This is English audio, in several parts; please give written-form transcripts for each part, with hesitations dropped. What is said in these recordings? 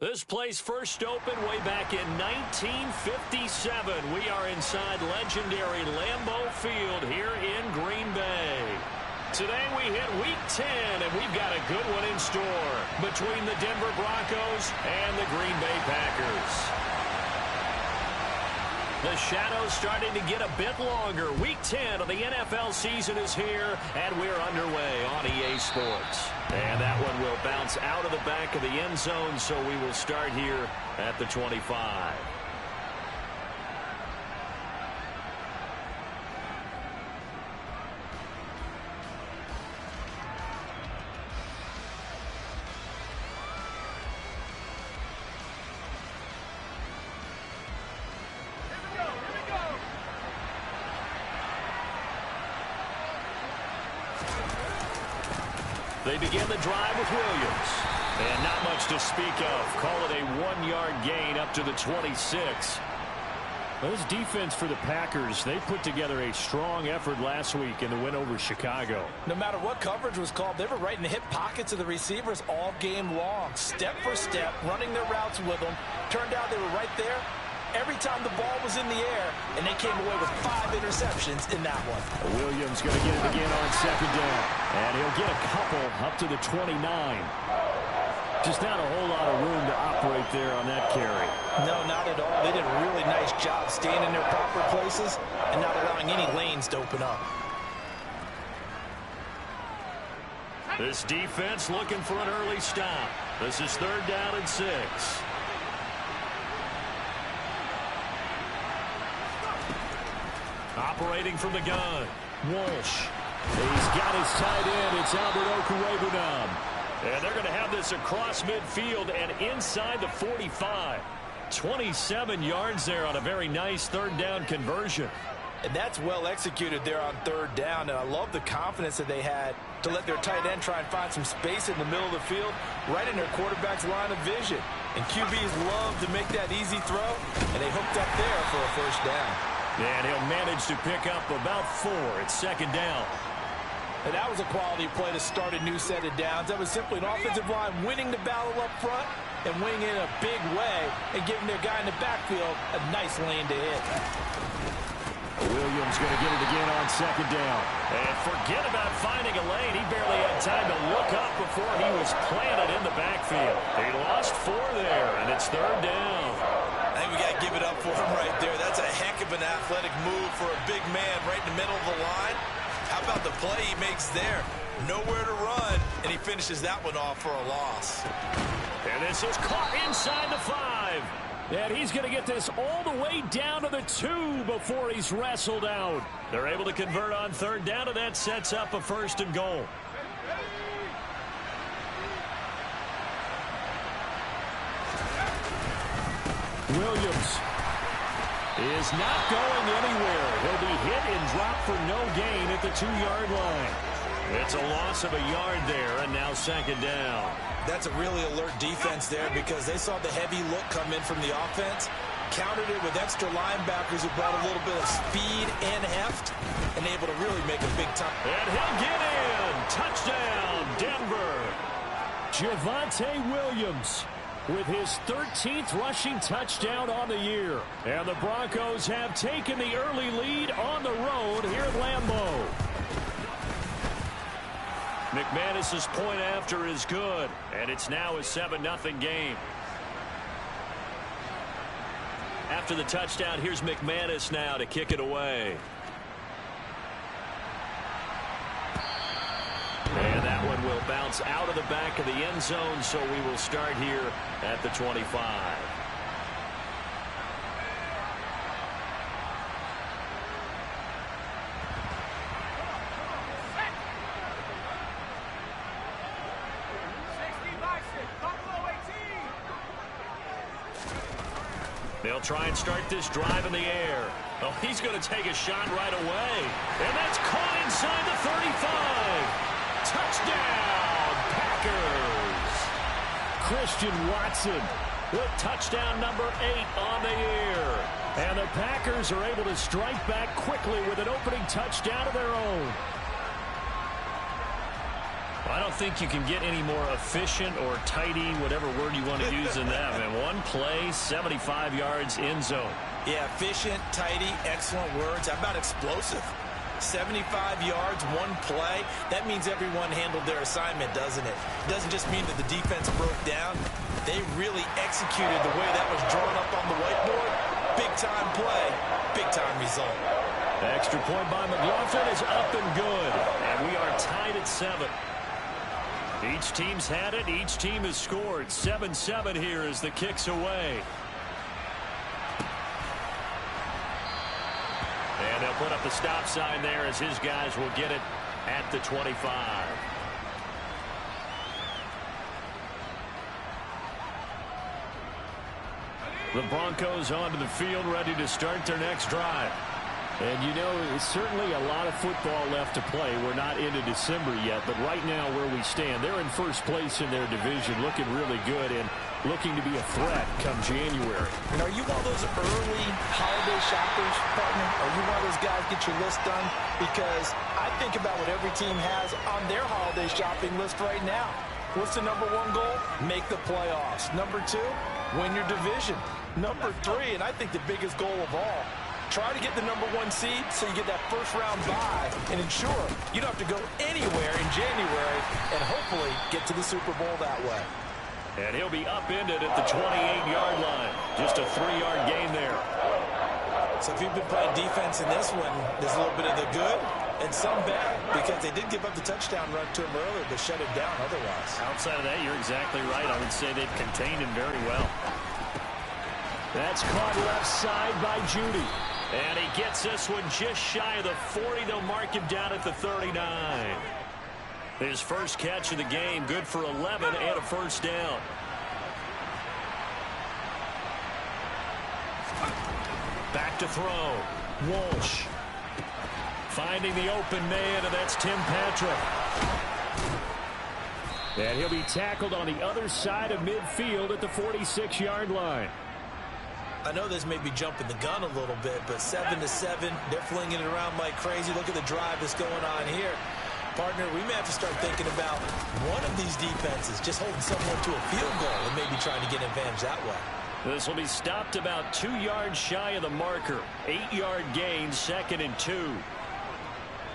This place first opened way back in 1957. We are inside legendary Lambeau Field here in Green Bay. Today we hit Week 10, and we've got a good one in store between the Denver Broncos and the Green Bay Packers. The shadow's starting to get a bit longer. Week 10 of the NFL season is here, and we're underway on EA Sports. And that one will bounce out of the back of the end zone, so we will start here at the 25. They begin the drive with Williams. And not much to speak of. Call it a 1-yard gain up to the 26. Well, this defense for the Packers, they put together a strong effort last week in the win over Chicago. No matter what coverage was called, they were right in the hip pockets of the receivers all game long. Step for step, running their routes with them. Turned out they were right there every time the ball was in the air, and they came away with 5 interceptions in that one. Williams going to get it again on second down. And he'll get a couple up to the 29. Just not a whole lot of room to operate there on that carry. No, not at all. They did a really nice job staying in their proper places and not allowing any lanes to open up. This defense looking for an early stop. This is 3rd down and 6. Operating from the gun, Walsh. He's got his tight end. It's Albert Okwuegbunam. And they're going to have this across midfield and inside the 45. 27 yards there on a very nice 3rd down conversion. And that's well executed there on 3rd down. And I love the confidence that they had to let their tight end try and find some space in the middle of the field, right in their quarterback's line of vision. And QBs love to make that easy throw, and they hooked up there for a 1st down. And he'll manage to pick up about 4. It's 2nd down. And that was a quality play to start a new set of downs. That was simply an offensive line winning the battle up front and winning in a big way and giving their guy in the backfield a nice lane to hit. Williams going to get it again on 2nd down. And forget about finding a lane. He barely had time to look up before he was planted in the backfield. He lost 4 there, and it's 3rd down. I think we got to give it up for him right there. That's a heck of an athletic move for a big man right in the middle of the line. How about the play he makes there? Nowhere to run, and he finishes that one off for a loss. And this is caught inside the 5. And he's going to get this all the way down to the 2 before he's wrestled out. They're able to convert on 3rd down, and that sets up a 1st and goal. Williams is not going anywhere. He'll be hit and dropped for no gain at the 2-yard line. It's a loss of a yard there, and now 2nd down. That's a really alert defense there because they saw the heavy look come in from the offense, countered it with extra linebackers who brought a little bit of speed and heft, and able to really make a big time. And he'll get in. Touchdown, Denver. Javonte Williams with his 13th rushing touchdown on the year. And the Broncos have taken the early lead on the road here at Lambeau. McManus's point after is good, and it's now a 7-0 game. After the touchdown, here's McManus now to kick it away. And that one will bounce out of the back of the end zone, so we will start here at the 25. They'll try and start this drive in the air. Oh, he's going to take a shot right away. And that's caught inside the 35. Touchdown, Packers. Christian Watson with touchdown number 8 on the year. And the Packers are able to strike back quickly with an opening touchdown of their own. I don't think you can get any more efficient or tidy, whatever word you want to use in that. And one play, 75 yards in zone. Yeah, efficient, tidy, excellent words. How about explosive? 75 yards, one play. That means everyone handled their assignment, doesn't it? It doesn't just mean that the defense broke down. They really executed the way that was drawn up on the whiteboard. Big-time play, big-time result. The extra point by McLaughlin is up and good. And we are tied at 7. Each team's had it. Each team has scored. 7-7 here as the kick's away. And they'll put up the stop sign there as his guys will get it at the 25. The Broncos onto the field, ready to start their next drive. And, you know, it's certainly a lot of football left to play. We're not into December yet, but right now where we stand, they're in first place in their division, looking really good and looking to be a threat come January. And are you one of those early holiday shoppers, partner? Are you one of those guys get your list done? Because I think about what every team has on their holiday shopping list right now. What's the number one goal? Make the playoffs. Number 2, win your division. Number 3, and I think the biggest goal of all, try to get the number 1 seed so you get that first-round bye and ensure you don't have to go anywhere in January and hopefully get to the Super Bowl that way. And he'll be upended at the 28-yard line. Just a 3-yard gain there. So if you've been playing defense in this one, there's a little bit of the good and some bad because they did give up the touchdown run to him earlier but shut him down otherwise. Outside of that, you're exactly right. I would say they've contained him very well. That's caught left side by Judy. And he gets this one just shy of the 40. They'll mark him down at the 39. His first catch of the game, good for 11 and a first down. Back to throw. Walsh. Finding the open man, and that's Tim Patrick. And he'll be tackled on the other side of midfield at the 46-yard line. I know this may be jumping the gun a little bit, but 7-7, they're flinging it around like crazy. Look at the drive that's going on here. Partner, we may have to start thinking about one of these defenses just holding someone to a field goal and maybe trying to get an advantage that way. This will be stopped about 2 yards shy of the marker. 8-yard gain, 2nd and 2.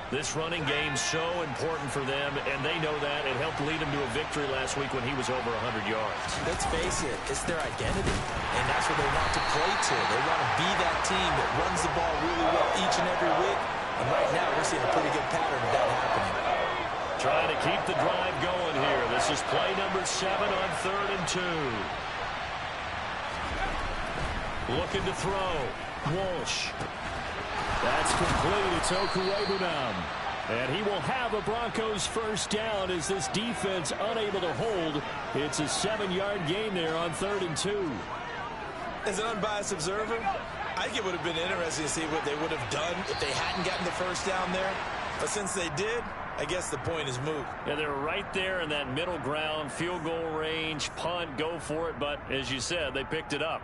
This running game's so important for them, and they know that. It helped lead them to a victory last week when he was over 100 yards. Let's face it, it's their identity, and that's what they want to play to. They want to be that team that runs the ball really well each and every week, and right now we're seeing a pretty good pattern of that happening. Trying to keep the drive going here. This is play number 7 on 3rd and 2. Looking to throw. Walsh. That's complete. It's Okuwebunam. And he will have a Broncos first down as this defense unable to hold. It's a 7-yard gain there on 3rd and 2. As an unbiased observer, I think it would have been interesting to see what they would have done if they hadn't gotten the first down there. But since they did, I guess the point is moot. Yeah, they're right there in that middle ground, field goal range, punt, go for it. But as you said, they picked it up.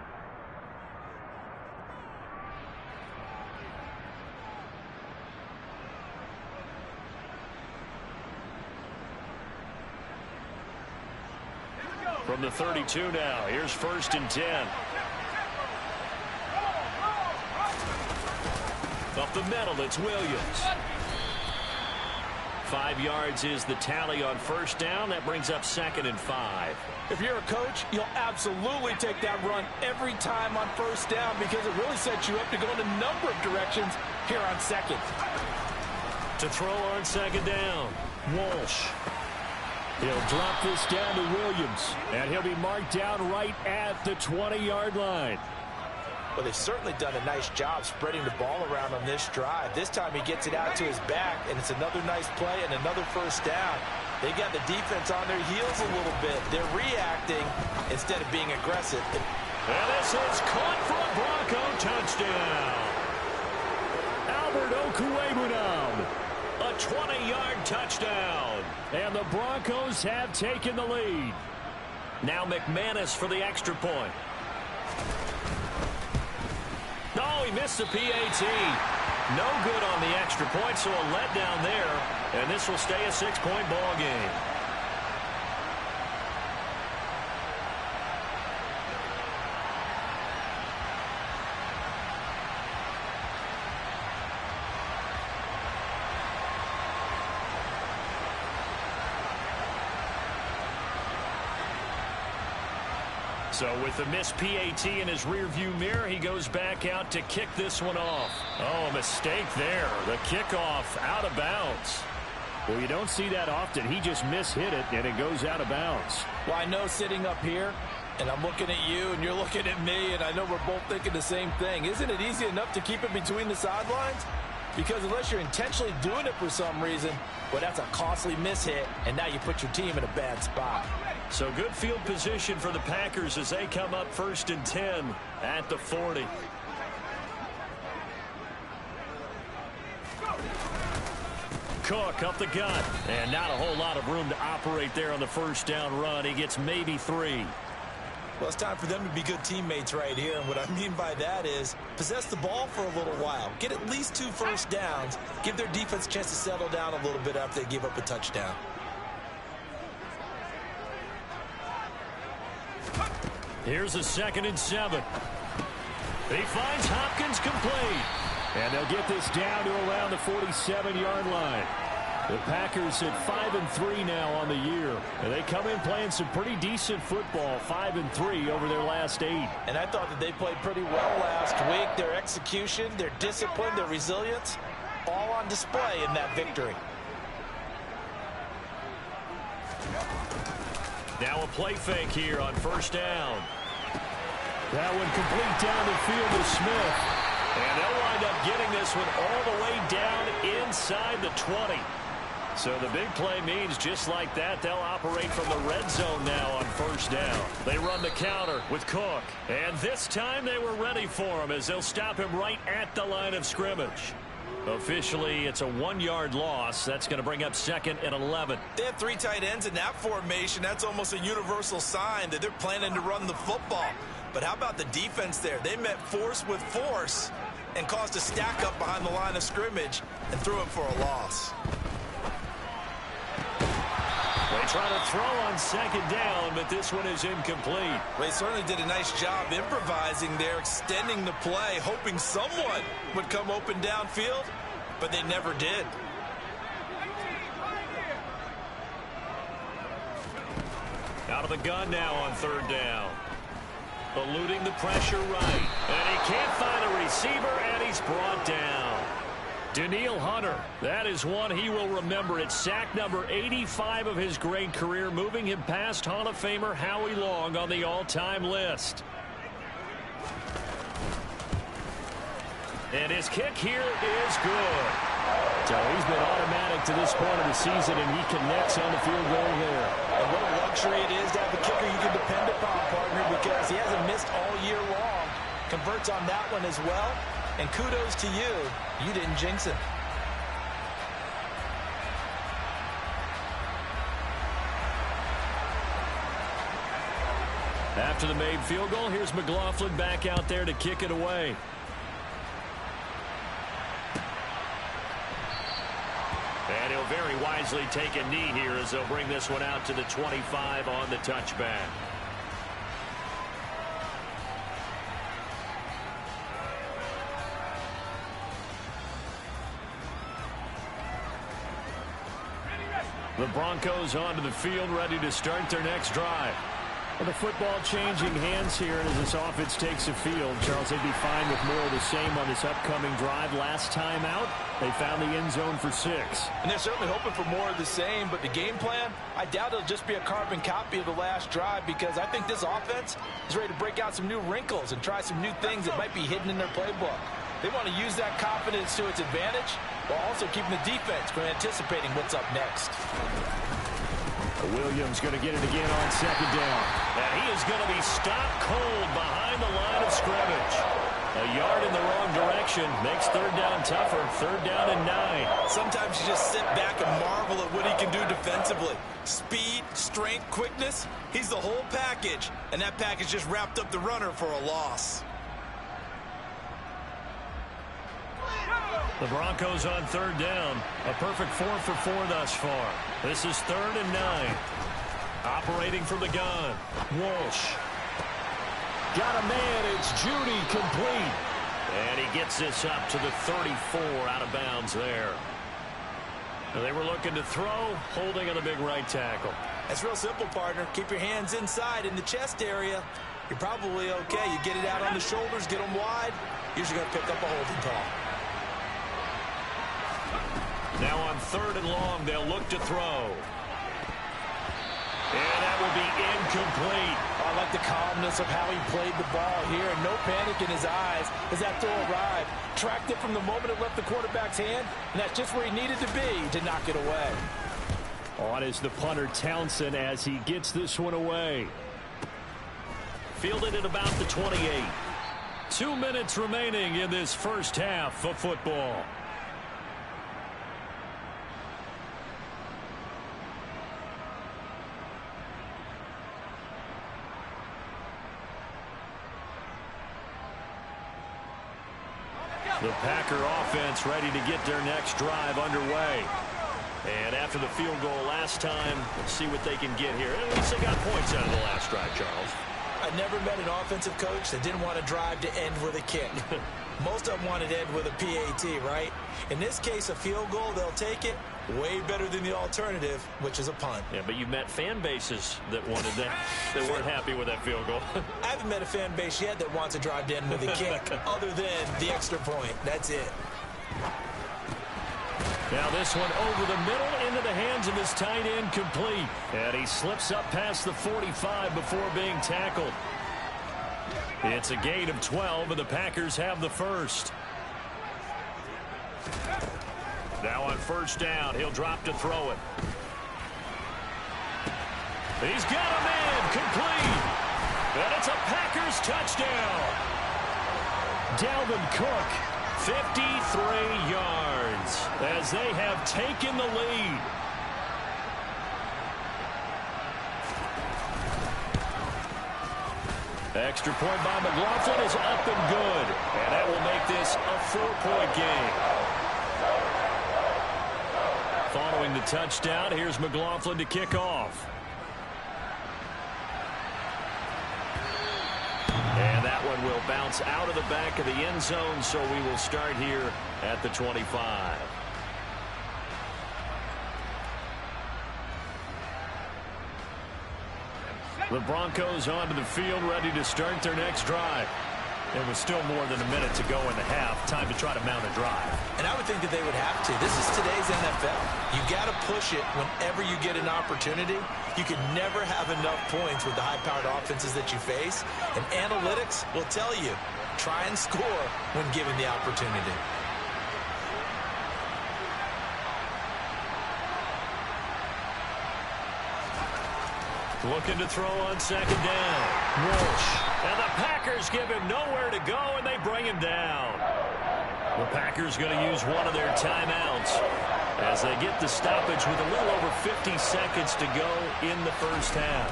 From the 32 now, here's 1st and 10. Up the middle, it's Williams. 5 yards is the tally on first down. That brings up 2nd and 5. If you're a coach, you'll absolutely take that run every time on first down because it really sets you up to go in a number of directions here on 2nd. To throw on 2nd down, Walsh. He'll drop this down to Williams, and he'll be marked down right at the 20-yard line. Well, they've certainly done a nice job spreading the ball around on this drive. This time he gets it out to his back, and it's another nice play and another first down. They got the defense on their heels a little bit. They're reacting instead of being aggressive. And this is caught for a Bronco touchdown. Albert Okuwebunam, a 20-yard touchdown. And the Broncos have taken the lead. Now McManus for the extra point. No, he missed the PAT. No good on the extra point, so a letdown there. And this will stay a 6-point ball game. So with the missed PAT in his rearview mirror, he goes back out to kick this one off. Oh, mistake there. The kickoff out of bounds. Well, you don't see that often. He just mishit it, and it goes out of bounds. Well, I know sitting up here, and I'm looking at you, and you're looking at me, and I know we're both thinking the same thing. Isn't it easy enough to keep it between the sidelines? Because unless you're intentionally doing it for some reason, well, that's a costly mishit, and now you put your team in a bad spot. So good field position for the Packers as they come up 1st and 10 at the 40. Cook up the gut, and not a whole lot of room to operate there on the first down run. He gets maybe 3. Well, it's time for them to be good teammates right here, and what I mean by that is possess the ball for a little while, get at least 2 first downs, give their defense a chance to settle down a little bit after they give up a touchdown. Here's a 2nd and 7. He finds Hopkins complete. And they'll get this down to around the 47-yard line. The Packers at 5-3 now on the year. And they come in playing some pretty decent football, 5-3 over their last 8. And I thought that they played pretty well last week. Their execution, their discipline, their resilience, all on display in that victory. Now a play fake here on 1st down. That one complete down the field to Smith. And they'll wind up getting this one all the way down inside the 20. So the big play means just like that, they'll operate from the red zone now on 1st down. They run the counter with Cook. And this time they were ready for him as they'll stop him right at the line of scrimmage. Officially, it's a 1-yard loss. That's going to bring up 2nd and 11. They have 3 tight ends in that formation. That's almost a universal sign that they're planning to run the football. But how about the defense there? They met force with force and caused a stack up behind the line of scrimmage and threw it for a loss. They try to throw on 2nd down, but this one is incomplete. They certainly did a nice job improvising there, extending the play, hoping someone would come open downfield, but they never did. Out of the gun now on 3rd down. Eluding the pressure right. And he can't find a receiver, and he's brought down. Danielle Hunter, that is one he will remember. It's sack number 85 of his great career, moving him past Hall of Famer Howie Long on the all-time list. And his kick here is good. So he's been automatic to this point of the season, and he connects on the field goal there. And what a luxury it is to have a kicker you can depend upon, partner, because he hasn't missed all year long. Converts on that one as well. And kudos to you. You didn't jinx him. After the made field goal, here's McLaughlin back out there to kick it away. And he'll very wisely take a knee here as they'll bring this one out to the 25 on the touchback. The Broncos onto the field, ready to start their next drive. Well, the football changing hands here as this offense takes the field. Charles, they'd be fine with more of the same on this upcoming drive. Last time out, they found the end zone for 6. And they're certainly hoping for more of the same, but the game plan, I doubt it'll just be a carbon copy of the last drive, because I think this offense is ready to break out some new wrinkles and try some new things that might be hidden in their playbook. They want to use that confidence to its advantage while also keeping the defense from anticipating what's up next. Williams going to get it again on 2nd down. And he is going to be stopped cold behind the line of scrimmage. A yard in the wrong direction makes 3rd down tougher. 3rd down and 9. Sometimes you just sit back and marvel at what he can do defensively. Speed, strength, quickness, he's the whole package. And that package just wrapped up the runner for a loss. The Broncos on 3rd down. A perfect 4 for 4 thus far. This is 3rd and 9. Operating from the gun. Walsh. Got a man. It's Judy, complete. And he gets this up to the 34, out of bounds there. They were looking to throw, holding on the big right tackle. That's real simple, partner. Keep your hands inside in the chest area. you're probably okay. You get it out on the shoulders, get them wide, usually going to pick up a holding call. Now on 3rd and long, they'll look to throw. And that will be incomplete. I like the calmness of how he played the ball here, and no panic in his eyes as that throw arrived. Tracked it from the moment it left the quarterback's hand, and that's just where he needed to be to knock it away. On is the punter, Townsend, as he gets this one away. Fielded at about the 28. 2 minutes remaining in this first half of football. The Packer offense ready to get their next drive underway. And after the field goal last time, let's see what they can get here. At least they got points out of the last drive, Charles. I never met an offensive coach that didn't want to drive to end with a kick. Most of them wanted to end with a PAT, right? In this case, a field goal, they'll take it. Way better than the alternative, which is a punt. Yeah, but you met fan bases that wanted that, that weren't happy with that field goal. I haven't met a fan base yet that wants to drive to end with a kick, other than the extra point. That's it. Now this one over the middle into the hands of his tight end, complete. And he slips up past the 45 before being tackled. It's a gain of 12, and the Packers have the first. Now on 1st down, he'll drop to throw it. He's got a man, complete. And it's a Packers touchdown. Dalvin Cook, 53 yards as they have taken the lead. Extra point by McLaughlin is up and good. And that will make this a 4-point game. Following the touchdown, here's McLaughlin to kick off. And that one will bounce out of the back of the end zone, so we will start here at the 25. The Broncos onto the field, ready to start their next drive. There was still more than a minute to go in the half. Time to try to mount a drive. And I would think that they would have to. This is today's NFL. You got to push it whenever you get an opportunity. You can never have enough points with the high-powered offenses that you face. And analytics will tell you, try and score when given the opportunity. Looking to throw on 2nd down. Walsh. And the Packers give him nowhere to go, and they bring him down. The Packers going to use one of their timeouts as they get the stoppage with a little over 50 seconds to go in the first half.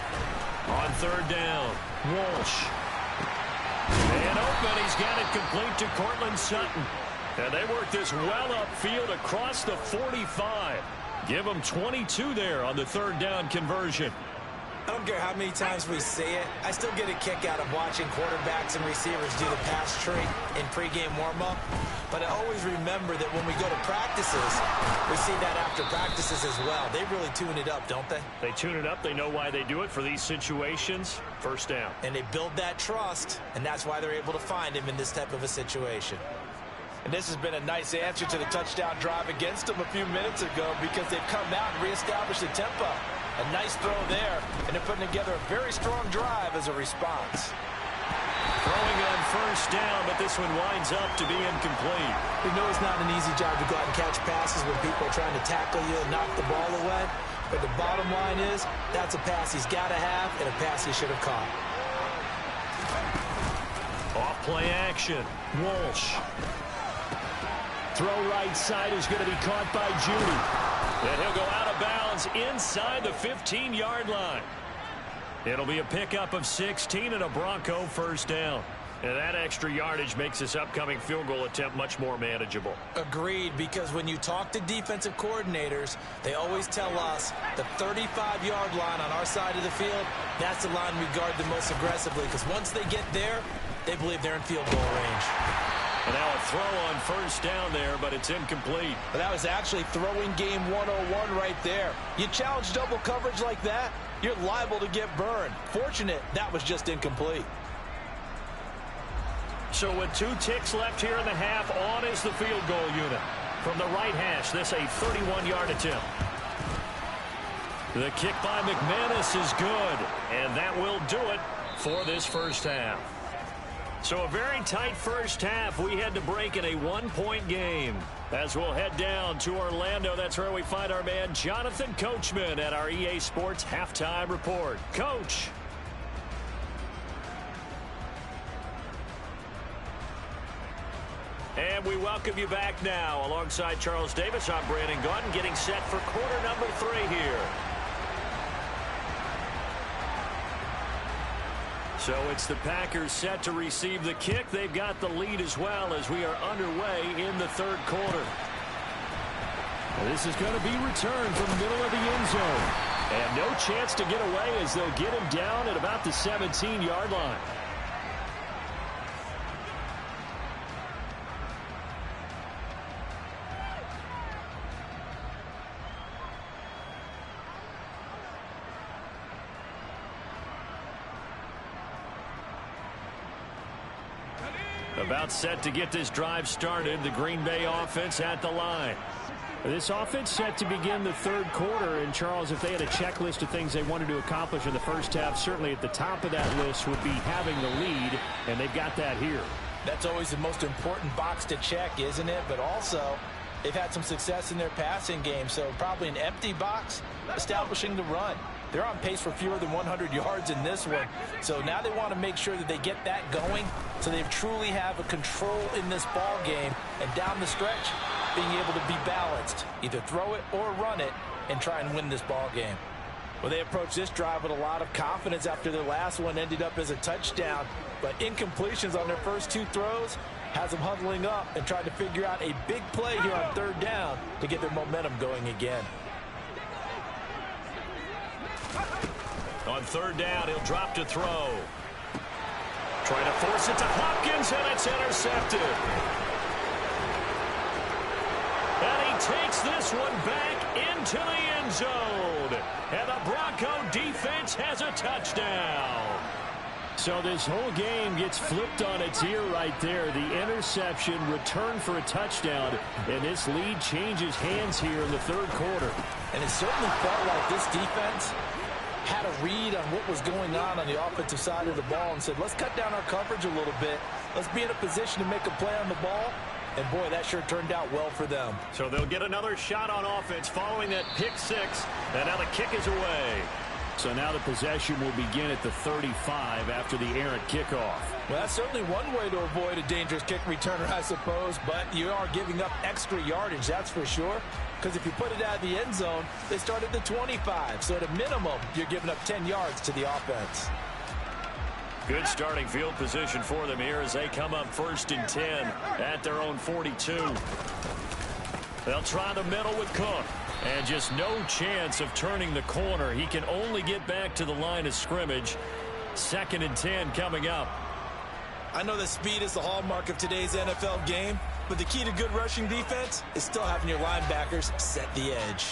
On 3rd down, Walsh. And open, he's got it complete to Cortland Sutton. And they work this well upfield across the 45. Give them 22 there on the 3rd down conversion. I don't care how many times we say it, I still get a kick out of watching quarterbacks and receivers do the pass tree in pregame warm-up. But I always remember that when we go to practices, we see that after practices as well. They really tune it up, don't they? They tune it up. They know why they do it for these situations. 1st down. And they build that trust, and that's why they're able to find him in this type of a situation. And this has been a nice answer to the touchdown drive against them a few minutes ago because they've come out and reestablished the tempo. A nice throw there, and they're putting together a very strong drive as a response. Throwing on 1st down, but this one winds up to be incomplete. We know it's not an easy job to go out and catch passes when people are trying to tackle you and knock the ball away. But the bottom line is, that's a pass he's got to have and a pass he should have caught. Off play action. Walsh. Throw right side is going to be caught by Judy. And he'll go out of bounds inside the 15-yard line. It'll be a pickup of 16 and a Bronco 1st down. And that extra yardage makes this upcoming field goal attempt much more manageable. Agreed, because when you talk to defensive coordinators, they always tell us the 35-yard line on our side of the field, that's the line we guard the most aggressively, because once they get there, they believe they're in field goal range. And now a throw on 1st down there, but it's incomplete. But that was actually throwing game 101 right there. You challenge double coverage like that, you're liable to get burned. Fortunate, that was just incomplete. So with 2 ticks left here in the half, on is the field goal unit. From the right hash, this a 31-yard attempt. The kick by McManus is good, and that will do it for this first half. So a very tight first half. We had to break in a 1-point game. As we'll head down to Orlando, that's where we find our man Jonathan Coachman at our EA Sports Halftime Report. Coach. And we welcome you back now. Alongside Charles Davis, I'm Brandon Gunn, getting set for quarter number 3 here. So it's the Packers set to receive the kick. They've got the lead as well as we are underway in the third quarter. This is going to be returned from the middle of the end zone. And no chance to get away as they'll get him down at about the 17-yard line. About set to get this drive started. The Green Bay offense at the line. This offense set to begin the third quarter. And, Charles, if they had a checklist of things they wanted to accomplish in the first half, certainly at the top of that list would be having the lead, and they've got that here. That's always the most important box to check, isn't it? But also, they've had some success in their passing game, so probably an empty box, establishing the run. They're on pace for fewer than 100 yards in this one. So now they want to make sure that they get that going so they truly have a control in this ball game. And down the stretch, being able to be balanced, either throw it or run it, and try and win this ball game. Well, they approached this drive with a lot of confidence after their last one ended up as a touchdown. But incompletions on their first 2 throws has them huddling up and trying to figure out a big play here on third down to get their momentum going again. On third down, he'll drop to throw. Trying to force it to Hopkins, and it's intercepted. And he takes this one back into the end zone. And the Bronco defense has a touchdown. So this whole game gets flipped on its ear right there. The interception, return for a touchdown, and this lead changes hands here in the third quarter. And it certainly felt like this defense had a read on what was going on the offensive side of the ball and said, let's cut down our coverage a little bit. Let's be in a position to make a play on the ball. And, boy, that sure turned out well for them. So they'll get another shot on offense following that pick 6. And now the kick is away. So now the possession will begin at the 35 after the errant kickoff. Well, that's certainly one way to avoid a dangerous kick returner, I suppose. But you are giving up extra yardage, that's for sure. Because if you put it out of the end zone, they start at the 25. So at a minimum, you're giving up 10 yards to the offense. Good starting field position for them here as they come up 1st and 10 at their own 42. They'll try the middle with Cook. And just no chance of turning the corner. He can only get back to the line of scrimmage. 2nd and 10 coming up. I know that speed is the hallmark of today's NFL game, but the key to good rushing defense is still having your linebackers set the edge.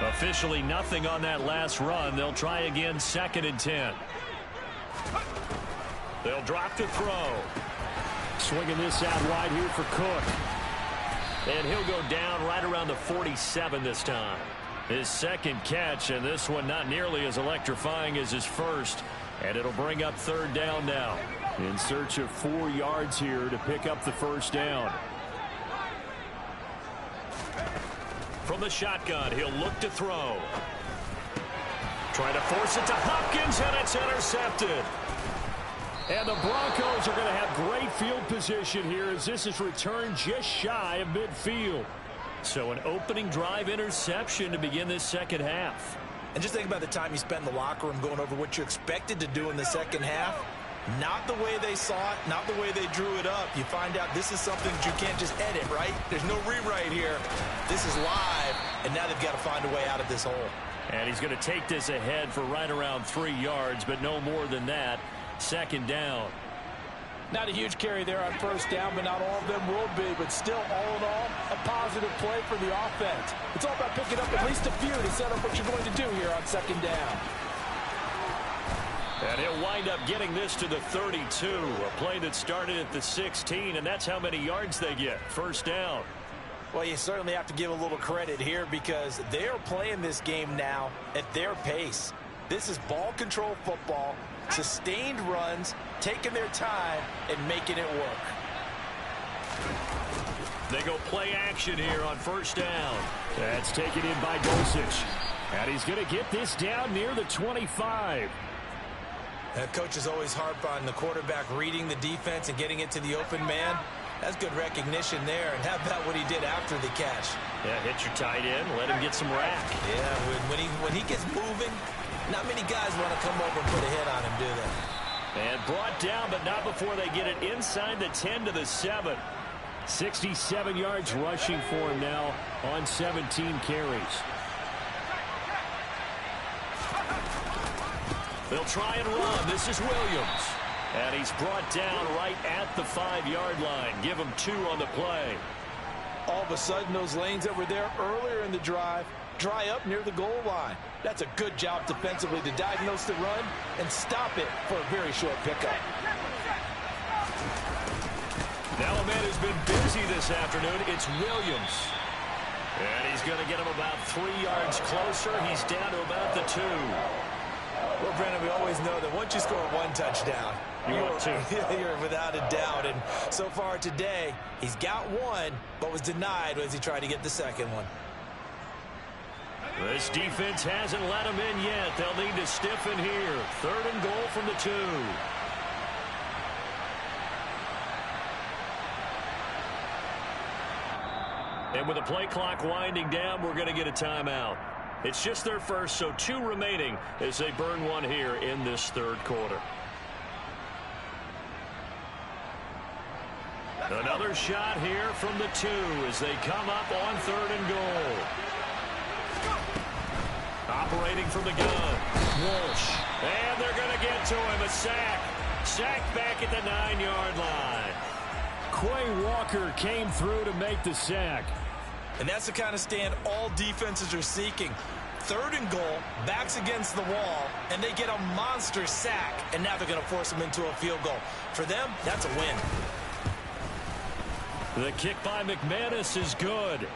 Officially nothing on that last run. They'll try again 2nd and 10. They'll drop to throw. Swinging this out wide here for Cook. And he'll go down right around the 47 this time. His 2nd catch, and this one not nearly as electrifying as his first. And it'll bring up 3rd down now. In search of 4 yards here to pick up the 1st down. From the shotgun, he'll look to throw. Trying to force it to Hopkins, and it's intercepted. And the Broncos are going to have great field position here as this is returned just shy of midfield. So an opening drive interception to begin this second half. And just think about the time you spent in the locker room going over what you expected to do in the second half. Not the way they saw it, not the way they drew it up. You find out this is something that you can't just edit, right? There's no rewrite here. This is live, and now they've got to find a way out of this hole. And he's going to take this ahead for right around 3 yards, but no more than that. 2nd down. Not a huge carry there on 1st down, but not all of them will be. But still, all in all, a positive play for the offense. It's all about picking up at least a few to set up what you're going to do here on 2nd down. And he'll wind up getting this to the 32, a play that started at the 16, and that's how many yards they get. First down. Well, you certainly have to give a little credit here because they are playing this game now at their pace. This is ball control football, sustained runs, taking their time, and making it work. They go play action here on first down. That's taken in by Dulcich. And he's going to get this down near the 25. Coaches always harp on the quarterback reading the defense and getting it to the open man. That's good recognition there. And how about what he did after the catch? Yeah, hit your tight end, let him get some rack. Yeah, when he gets moving, not many guys want to come over and put a hit on him, do they? And brought down, but not before they get it inside the 10 to the 7. 67 yards rushing for him now on 17 carries. They'll try and run. This is Williams. And he's brought down right at the 5-yard line. Give him 2 on the play. All of a sudden, those lanes that were there earlier in the drive dry up near the goal line. That's a good job defensively to diagnose the run and stop it for a very short pickup. Now a man who's been busy this afternoon, it's Williams. And he's going to get him about 3 yards closer. He's down to about the 2. Well, Brennan, we always know that once you score 1 touchdown, you're without a doubt. And so far today, he's got 1, but was denied as he tried to get the second one. This defense hasn't let him in yet. They'll need to stiffen here. 3rd and goal from the 2. And with the play clock winding down, we're going to get a timeout. It's just their first, so 2 remaining as they burn 1 here in this 3rd quarter. Another shot here from the 2 as they come up on 3rd and goal. Operating from the gun, Walsh. And they're going to get to him, a sack. Sack back at the 9-yard line. Quay Walker came through to make the sack. And that's the kind of stand all defenses are seeking. 3rd and goal, backs against the wall, and they get a monster sack. And now they're going to force them into a field goal. For them, that's a win. The kick by McManus is good.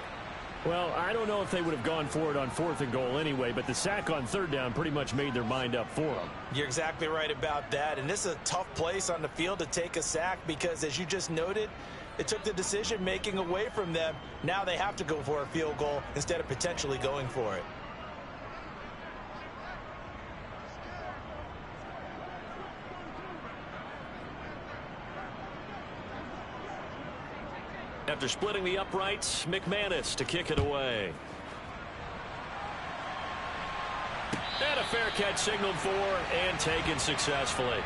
Well, I don't know if they would have gone for it on 4th and goal anyway, but the sack on 3rd down pretty much made their mind up for them. You're exactly right about that. And this is a tough place on the field to take a sack because, as you just noted, it took the decision-making away from them. Now they have to go for a field goal instead of potentially going for it. After splitting the uprights, McManus to kick it away. And a fair catch signaled for and taken successfully.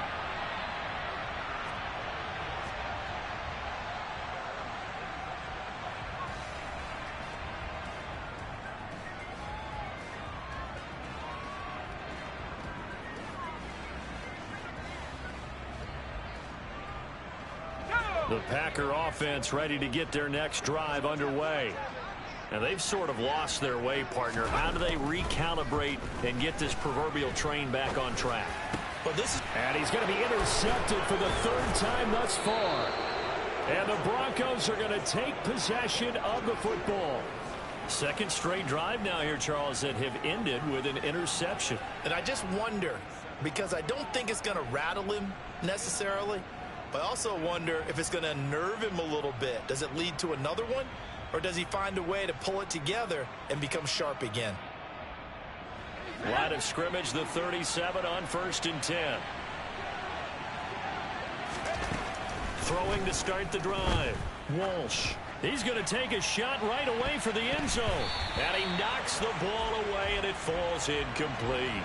The Packer offense ready to get their next drive underway. And they've sort of lost their way, partner. How do they recalibrate and get this proverbial train back on track? Well, and he's going to be intercepted for the 3rd time thus far. And the Broncos are going to take possession of the football. 2nd straight drive now here, Charles, that have ended with an interception. And I just wonder, because I don't think it's going to rattle him necessarily, but I also wonder if it's going to nerve him a little bit. Does it lead to another one? Or does he find a way to pull it together and become sharp again? Line of scrimmage, the 37 on 1st and 10. Throwing to start the drive. Walsh. He's going to take a shot right away for the end zone. And he knocks the ball away, and it falls incomplete.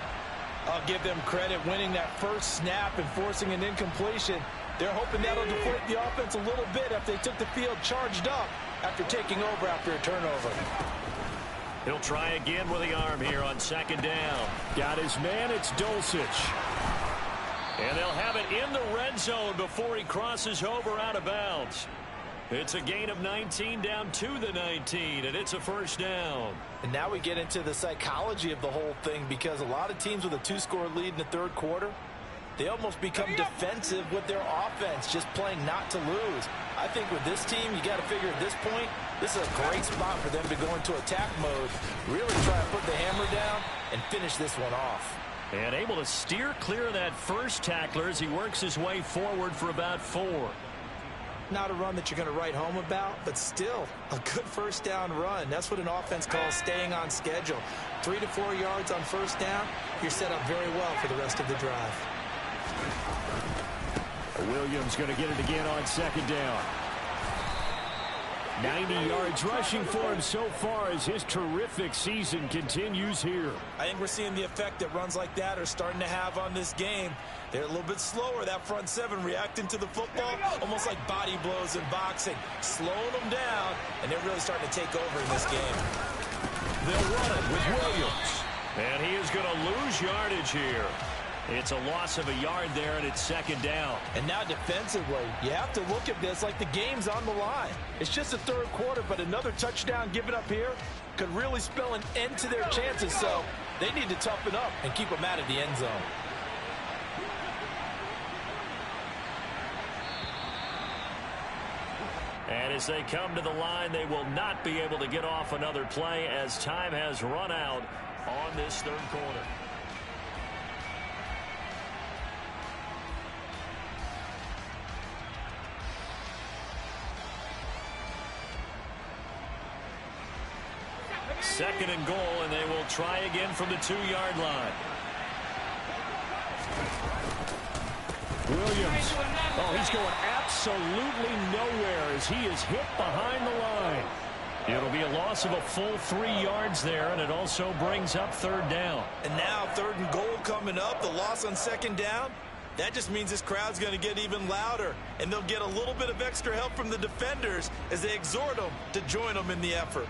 I'll give them credit winning that first snap and forcing an incompletion. They're hoping that'll deflate the offense a little bit after they took the field charged up after taking over after a turnover. He'll try again with the arm here on 2nd down. Got his man, it's Dulcich. And they'll have it in the red zone before he crosses over out of bounds. It's a gain of 19 down to the 19, and it's a 1st down. And now we get into the psychology of the whole thing because a lot of teams with a 2-score lead in the 3rd quarter, they almost become defensive with their offense, just playing not to lose. I think with this team, you got to figure at this point, this is a great spot for them to go into attack mode, really try to put the hammer down and finish this one off. And able to steer clear of that first tackler as he works his way forward for about 4. Not a run that you're going to write home about, but still a good first down run. That's what an offense calls staying on schedule. 3 to 4 yards on first down, you're set up very well for the rest of the drive. Williams going to get it again on second down. 90 yards rushing for him so far as his terrific season continues here. I think we're seeing the effect that runs like that are starting to have on this game. They're a little bit slower, that front seven, reacting to the football, almost like body blows in boxing, slowing them down, and they're really starting to take over in this game. They'll run it with Williams. And he is going to lose yardage here. It's a loss of a yard there, and it's second down. And now defensively, you have to look at this like the game's on the line. It's just the third quarter, but another touchdown given up here could really spell an end to their chances. So they need to toughen up and keep them out of the end zone. And as they come to the line, they will not be able to get off another play as time has run out on this third quarter. Second and goal, and they will try again from the 2-yard line. Williams. Oh, he's going absolutely nowhere as he is hit behind the line. It'll be a loss of a full 3 yards there, and it also brings up third down. And now third and goal coming up, the loss on second down. That just means this crowd's going to get even louder, and they'll get a little bit of extra help from the defenders as they exhort them to join them in the effort.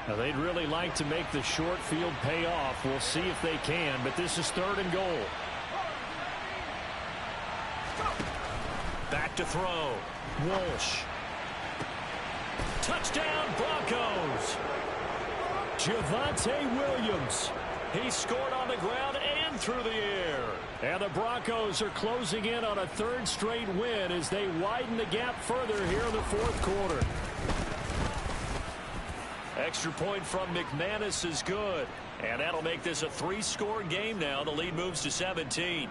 Now, they'd really like to make the short field pay off. We'll see if they can, but this is third and goal. Back to throw. Walsh. Touchdown, Broncos. Javonte Williams. He scored on the ground and through the air. And the Broncos are closing in on a third straight win as they widen the gap further here in the fourth quarter. Extra point from McManus is good. And that'll make this a 3-score game now. The lead moves to 17.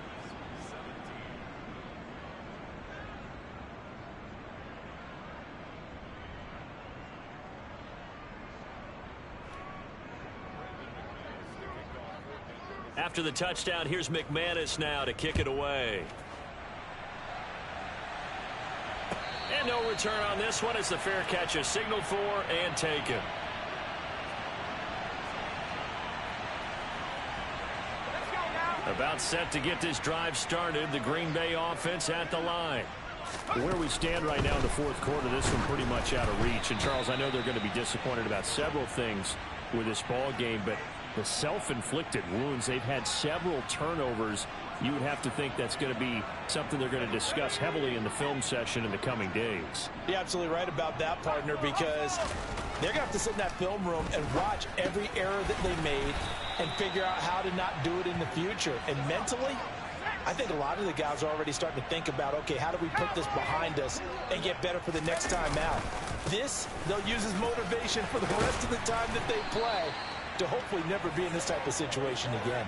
After the touchdown, here's McManus now to kick it away. And no return on this one as the fair catch is signaled for and taken. About set to get this drive started. The Green Bay offense at the line. Where we stand right now in the fourth quarter, this one pretty much out of reach. And, Charles, I know they're going to be disappointed about several things with this ball game, but the self-inflicted wounds, they've had several turnovers. You would have to think that's going to be something they're going to discuss heavily in the film session in the coming days. You're absolutely right about that, partner, because they're going to have to sit in that film room and watch every error that they made and figure out how to not do it in the future. And mentally, I think a lot of the guys are already starting to think about, okay, how do we put this behind us and get better for the next time out? This, they'll use as motivation for the rest of the time that they play to hopefully never be in this type of situation again.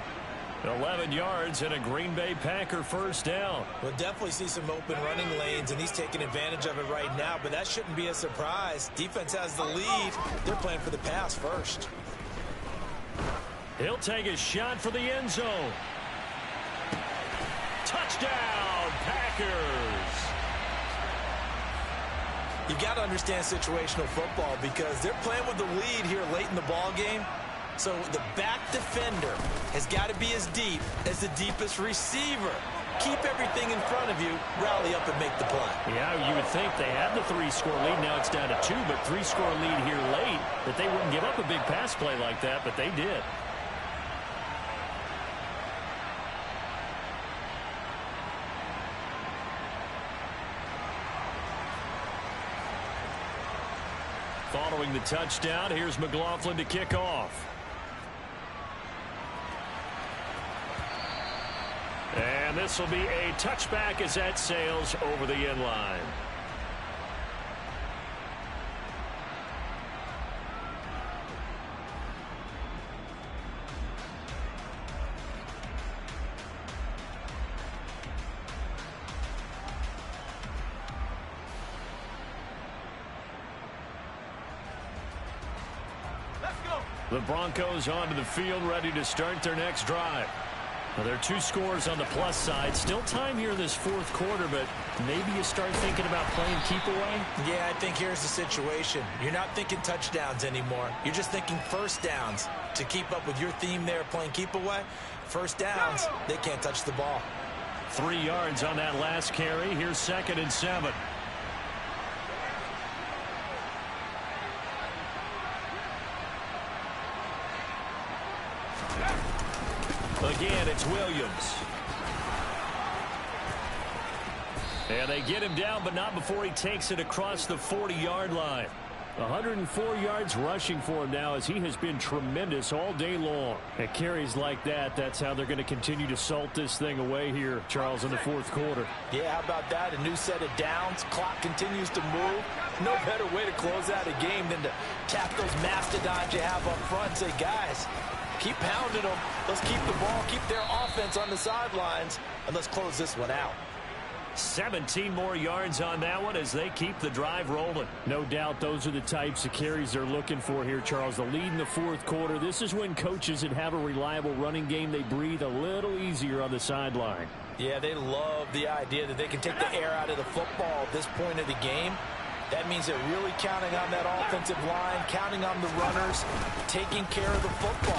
11 yards and a Green Bay Packer first down. We'll definitely see some open running lanes, and he's taking advantage of it right now, but that shouldn't be a surprise. Defense has the lead. They're playing for the pass first. He'll take a shot for the end zone. Touchdown, Packers. You've got to understand situational football because they're playing with the lead here late in the ball game. So the back defender has got to be as deep as the deepest receiver. Keep everything in front of you, rally up and make the play. Yeah, you would think they had the 3-score lead. Now it's down to 2, but 3-score lead here late, that they wouldn't give up a big pass play like that, but they did. Following the touchdown, here's McLaughlin to kick off. And this will be a touchback as that sails over the end line. The Broncos onto the field, ready to start their next drive. Well, there are 2 scores on the plus side. Still time here in this fourth quarter, but maybe you start thinking about playing keep away? Yeah, I think here's the situation. You're not thinking touchdowns anymore. You're just thinking first downs. To keep up with your theme there, playing keep away, first downs, they can't touch the ball. 3 yards on that last carry. Here's 2nd and 7. Again, it's Williams. And they get him down, but not before he takes it across the 40-yard line. 104 yards rushing for him now, as he has been tremendous all day long. At carries like that, that's how they're going to continue to salt this thing away here, Charles, in the fourth quarter. Yeah, how about that? A new set of downs. Clock continues to move. No better way to close out a game than to tap those mastodons you have up front and say, guys, keep pounding them. Let's keep the ball, keep their offense on the sidelines, and let's close this one out. 17 more yards on that one as they keep the drive rolling. No doubt those are the types of carries they're looking for here, Charles. The lead in the fourth quarter. This is when coaches that have a reliable running game, they breathe a little easier on the sideline. Yeah, they love the idea that they can take the air out of the football at this point of the game. That means they're really counting on that offensive line, counting on the runners, taking care of the football.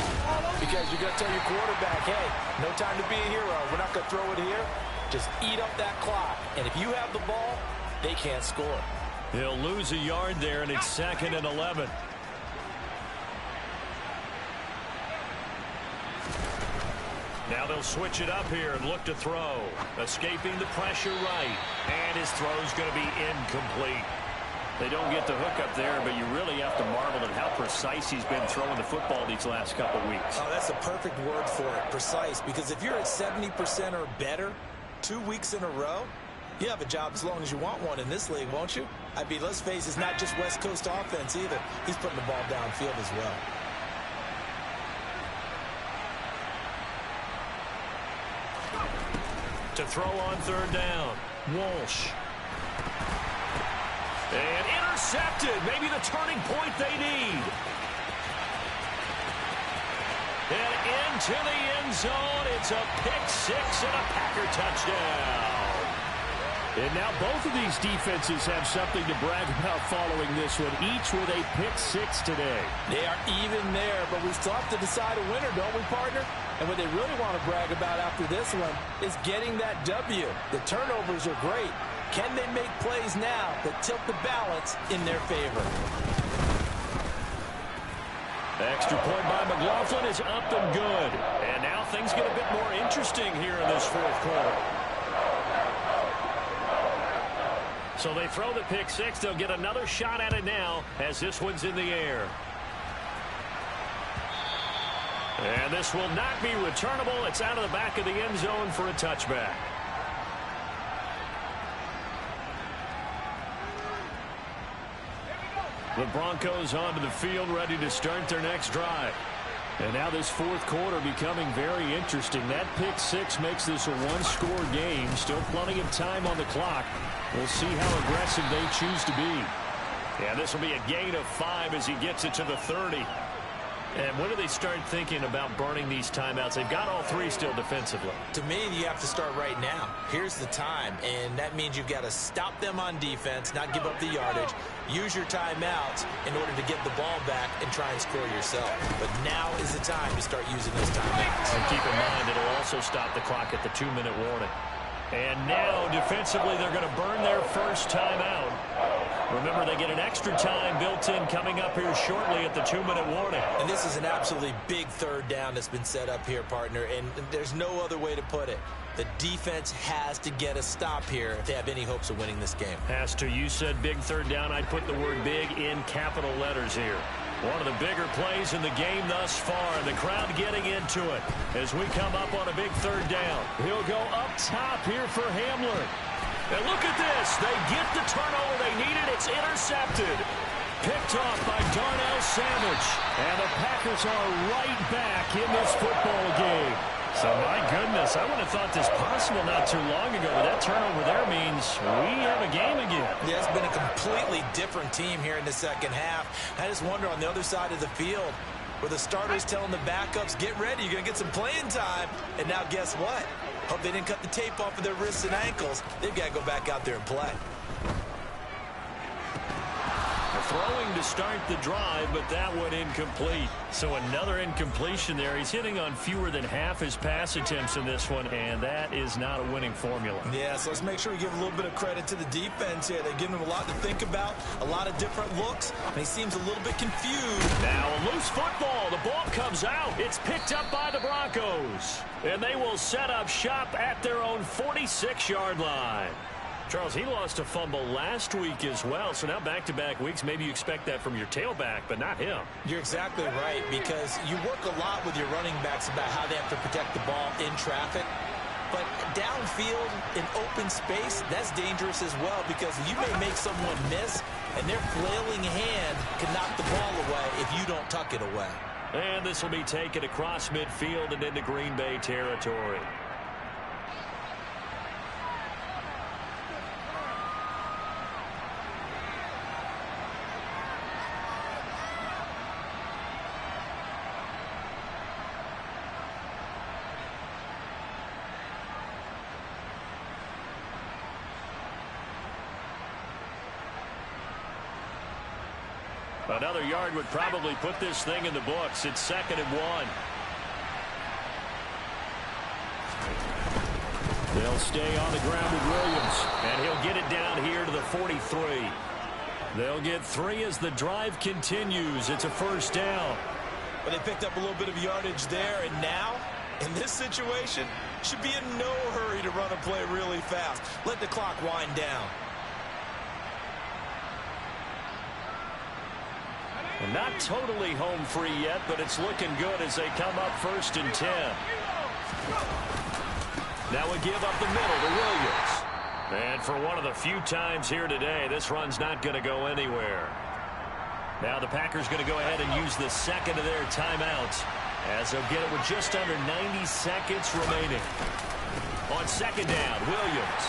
Because you're going to tell your quarterback, hey, no time to be a hero. We're not going to throw it here. Just eat up that clock. And if you have the ball, they can't score. He'll lose a yard there, and it's 2nd and 11. Now they'll switch it up here and look to throw. Escaping the pressure right. And his throw's going to be incomplete. They don't get the hook up there, but you really have to marvel at how precise he's been throwing the football these last couple weeks. Oh, that's a perfect word for it, precise. Because if you're at 70% or better 2 weeks in a row, you have a job as long as you want one in this league, won't you? I mean, let's face it, it's not just West Coast offense either. He's putting the ball downfield as well. To throw on 3rd down, Walsh. And intercepted. Maybe the turning point they need. And into the end zone. It's a pick-6 and a Packer touchdown. And now both of these defenses have something to brag about following this one, each with a pick-6 today. They are even there, but we still have to decide a winner, don't we, partner? And what they really want to brag about after this one is getting that W. The turnovers are great. Can they make plays now that tilt the balance in their favor? Extra point by McLaughlin is up and good. And now things get a bit more interesting here in this fourth quarter. So they throw the pick-6. They'll get another shot at it now as this one's in the air. And this will not be returnable. It's out of the back of the end zone for a touchback. The Broncos onto the field, ready to start their next drive. And now this fourth quarter becoming very interesting. That pick-6 makes this a one-score game. Still plenty of time on the clock. We'll see how aggressive they choose to be. Yeah, this will be a gain of 5 as he gets it to the 30. And when do they start thinking about burning these timeouts? They've got all 3 still defensively. To me, you have to start right now. Here's the time, and that means you've got to stop them on defense, not give up the yardage, use your timeouts in order to get the ball back and try and score yourself. But now is the time to start using those timeouts. And keep in mind, it'll also stop the clock at the 2-minute warning. And now, defensively, they're going to burn their first timeout. Remember, they get an extra time built in coming up here shortly at the 2-minute warning. And this is an absolutely big third down that's been set up here, partner, and there's no other way to put it. The defense has to get a stop here if they have any hopes of winning this game. Has to. You said big third down. I'd put the word big in capital letters here. One of the bigger plays in the game thus far. The crowd getting into it as we come up on a big third down. He'll go up top here for Hamler. And look at this. They get the turnover they needed. It's intercepted. Picked off by Darnell Savage. And the Packers are right back in this football game. So, my goodness, I would have thought this possible not too long ago, but that turnover there means we have a game again. Yeah, it's been a completely different team here in the second half. I just wonder on the other side of the field, where the starters telling the backups, get ready, you're going to get some playing time. And now guess what? Hope they didn't cut the tape off of their wrists and ankles. They've got to go back out there and play. Throwing to start the drive, but that one incomplete. So another incompletion there. He's hitting on fewer than half his pass attempts in this one, and that is not a winning formula. Yeah, so let's make sure we give a little bit of credit to the defense here. They're giving him a lot to think about, a lot of different looks, and he seems a little bit confused. Now a loose football. The ball comes out. It's picked up by the Broncos, and they will set up shop at their own 46-yard line. Charles, he lost a fumble last week as well, so now back-to-back weeks, maybe you expect that from your tailback, but not him. You're exactly right, because you work a lot with your running backs about how they have to protect the ball in traffic. But downfield, in open space, that's dangerous as well, because you may make someone miss, and their flailing hand can knock the ball away if you don't tuck it away. And this will be taken across midfield and into Green Bay territory. Another yard would probably put this thing in the books. It's 2nd and 1. They'll stay on the ground with Williams, and he'll get it down here to the 43. They'll get 3 as the drive continues. It's a first down. But they picked up a little bit of yardage there, and now, in this situation, should be in no hurry to run a play really fast. Let the clock wind down. Not totally home free yet, but it's looking good as they come up 1st and 10. Now we give up the middle to Williams. And for one of the few times here today, this run's not going to go anywhere. Now the Packers going to go ahead and use the second of their timeouts, as they'll get it with just under 90 seconds remaining. On 2nd down, Williams.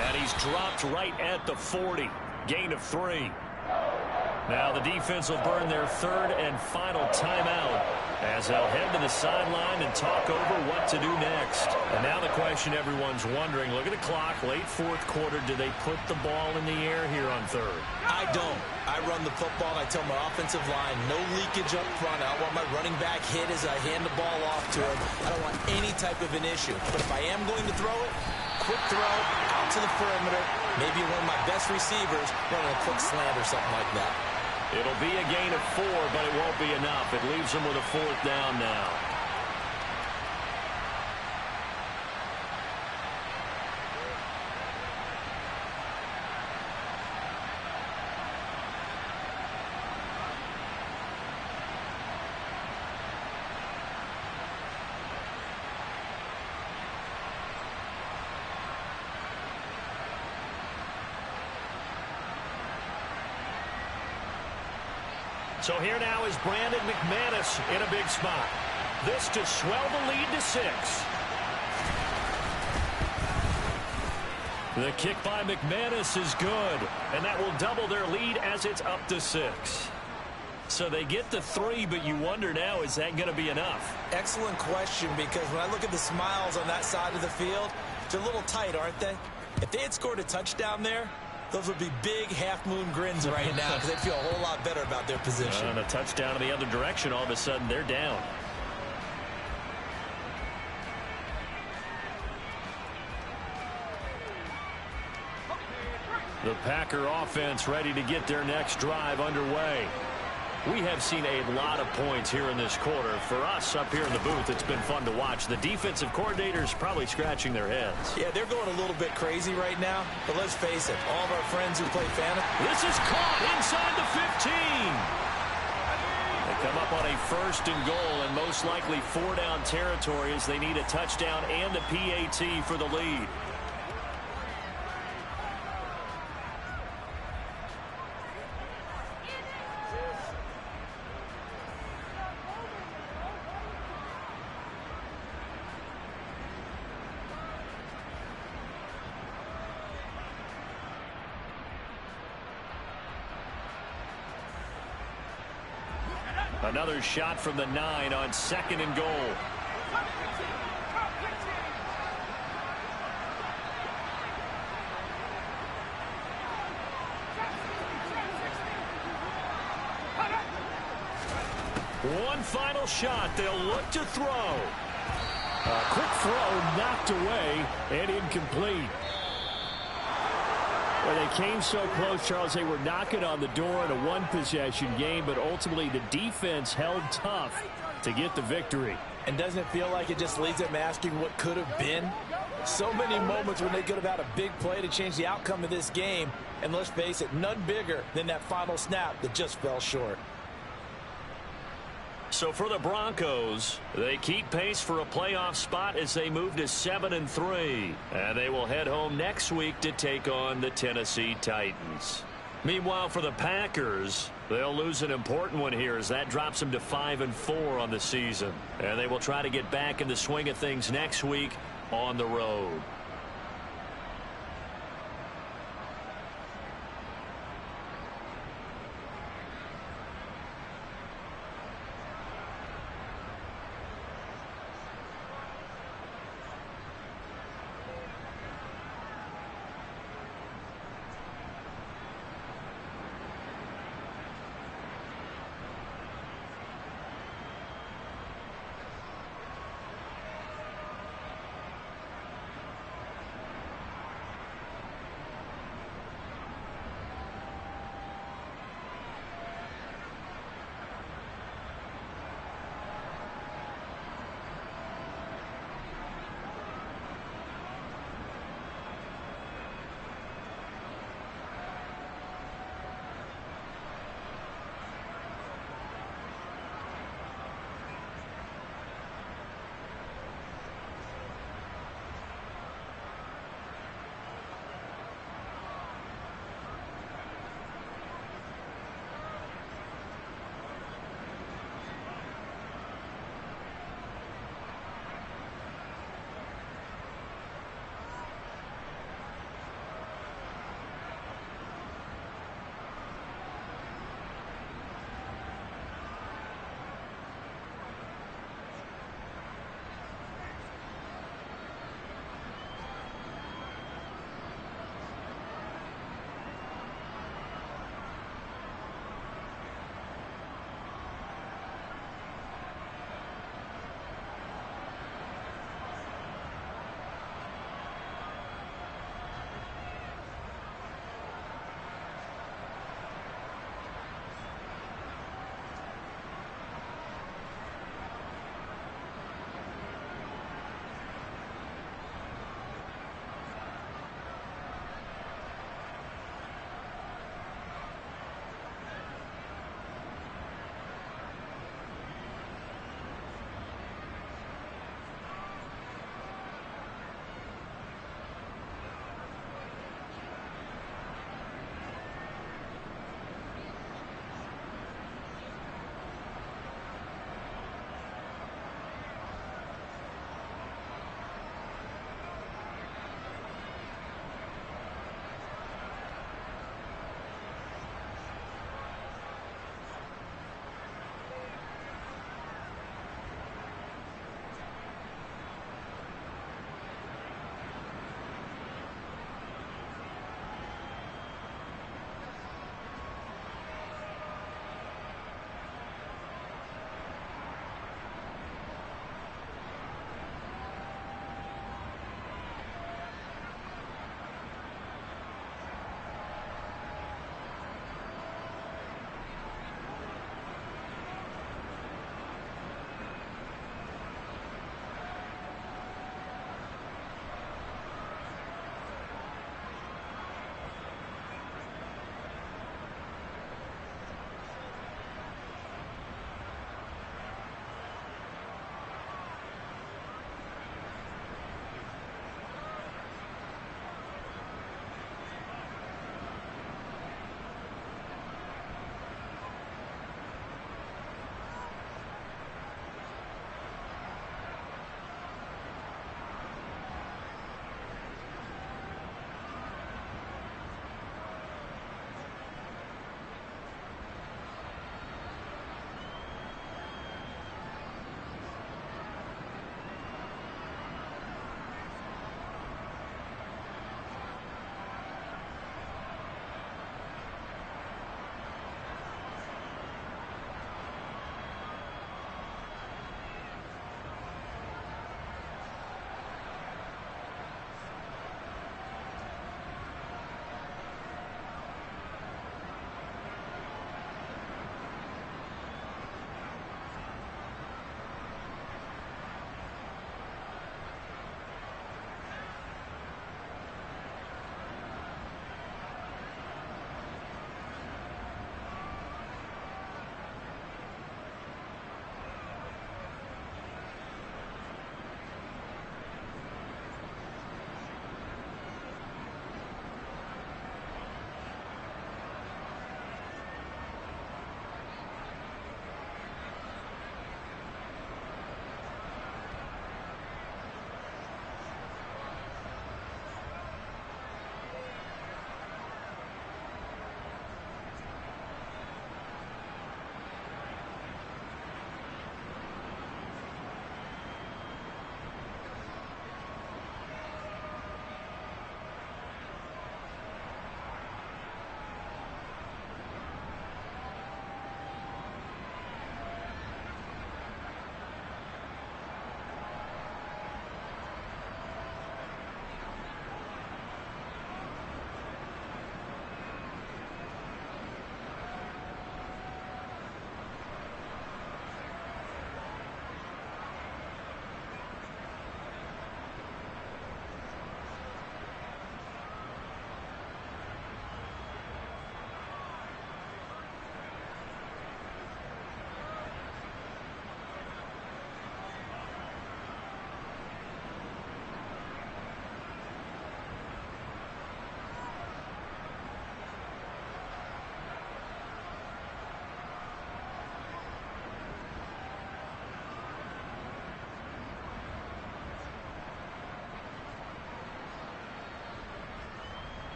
And he's dropped right at the 40. Gain of 3. Now the defense will burn their 3rd and final timeout as they'll head to the sideline and talk over what to do next. And now the question everyone's wondering, look at the clock, late 4th quarter, do they put the ball in the air here on 3rd? I don't. I run the football, and I tell my offensive line, no leakage up front. I don't want my running back hit as I hand the ball off to him. I don't want any type of an issue. But if I am going to throw it, quick throw, out to the perimeter, maybe one of my best receivers running a quick slant or something like that. It'll be a gain of 4, but it won't be enough. It leaves them with a 4th down now. So here now is Brandon McManus in a big spot. This to swell the lead to 6. The kick by McManus is good, and that will double their lead as it's up to 6. So they get the 3, but you wonder now, is that going to be enough? Excellent question, because when I look at the smiles on that side of the field, they're a little tight, aren't they? If they had scored a touchdown there, those would be big half-moon grins right now because they'd feel a whole lot better about their position. And a touchdown in the other direction, all of a sudden they're down. The Packer offense ready to get their next drive underway. We have seen a lot of points here in this quarter. For us up here in the booth, it's been fun to watch. The defensive coordinators probably scratching their heads. Yeah, they're going a little bit crazy right now. But let's face it, all of our friends who play fantasy. This is caught inside the 15. They come up on a 1st and goal and most likely 4-down territory as they need a touchdown and a PAT for the lead. Another shot from the 9 on 2nd and goal. One final shot. They'll look to throw. A quick throw knocked away and incomplete. Well, they came so close, Charles. They were knocking on the door in a one-possession game, but ultimately the defense held tough to get the victory. And doesn't it feel like it just leaves them asking what could have been? So many moments when they could have had a big play to change the outcome of this game. And let's face it, none bigger than that final snap that just fell short. So for the Broncos, they keep pace for a playoff spot as they move to 7-3. And they will head home next week to take on the Tennessee Titans. Meanwhile, for the Packers, they'll lose an important one here as that drops them to 5-4 on the season. And they will try to get back in the swing of things next week on the road.